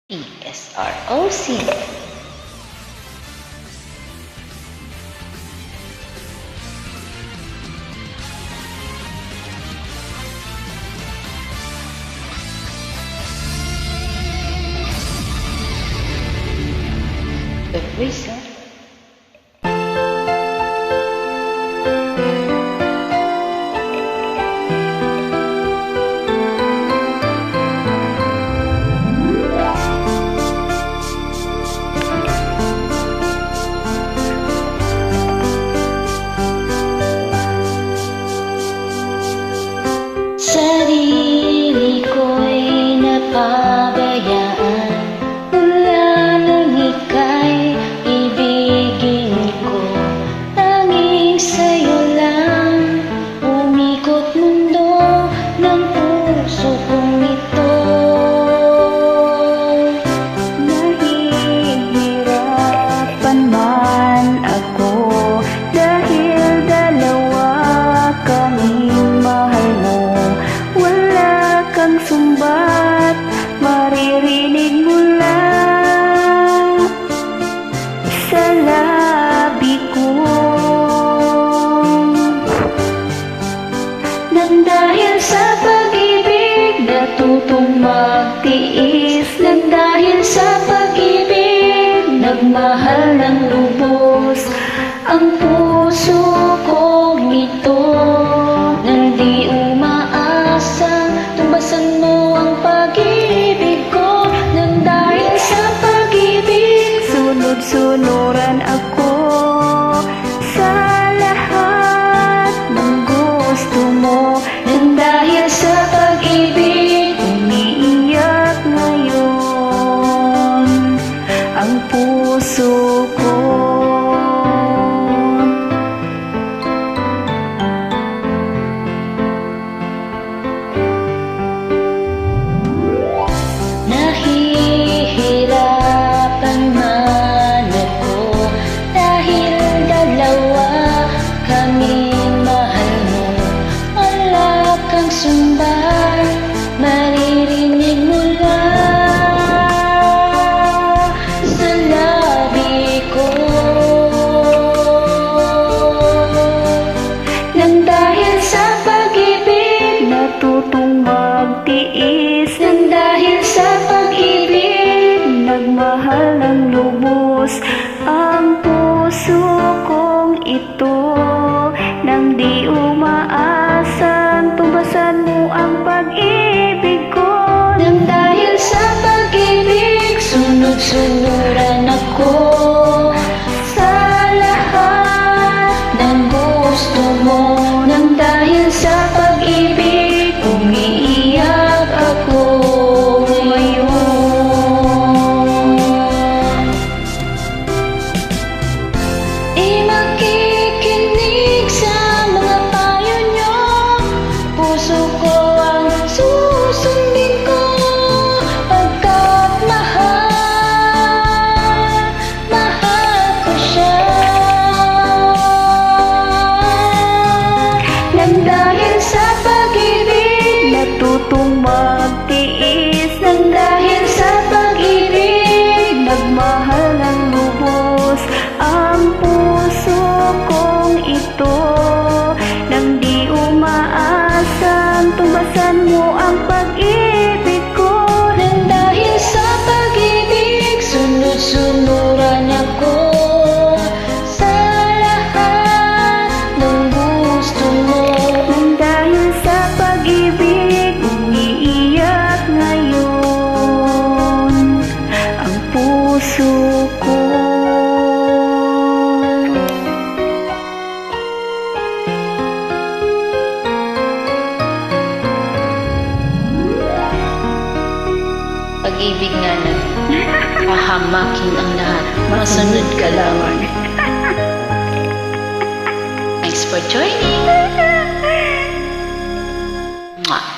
ESROC. The Wizard. Sarili ko'y napabayaan mula nung ika'y ibigin ko. Tanging sa'yo lang umikot mundo ng puso kong ito. Nahihirapan man ako dahil dalawa kaming mahal mo. Wala kang sumbat, maririnig mo lang sa labi ko. Nang dahil sa pag-ibig, natutong magtiis. Nang dahil sa pag-ibig, nagmahal ng lubos ang puso kong ito. Nang di tumbasan mo ang pag-ibig ko. Nang dahil sa pag-ibig, sunod-sunuran ako sa lahat ng gusto mo. Nang dahil sa pag-ibig, umiiyak ngayon ang puso ko. Nahihirapan man ako dahil dalawa kaming mahal mo. Wala kang sumbat, maririnig mo lang sa labi ko. Nang dahil sa pag-ibig, natutong magtiis. Nang dahil sa pag-ibig, nagmahal ng lubos ang puso kong ito. Nang di umaasang tumbasan mo ang pag-ibig ko. Nang dahil sa pag-ibig, sunod-sunuran ako sa lahat ng gusto mo. Nang dahil sa pag-ibig, umiiyak ako ngayon. Makikinig sa mga payo nyo. Puso ko ang susundin ko, pagkat mahal ko siya. Nang dahil sa pag-ibig, natutong magtiis. Nang dahil sa pag-ibig, nagmahal ng lubos ang puso kong ito. Nang di umaasang tumbasan mo ang pag-ibig ko. Nang dahil sa pag-ibig, sunod-sunuran ako sa lahat ng gusto mo. Nang dahil sa pag-ibig, umiiyak ngayon ang puso ko. Pag-ibig nga na pahamakin ang lahat, masunod ka lamang. Thanks for joining. Mwah.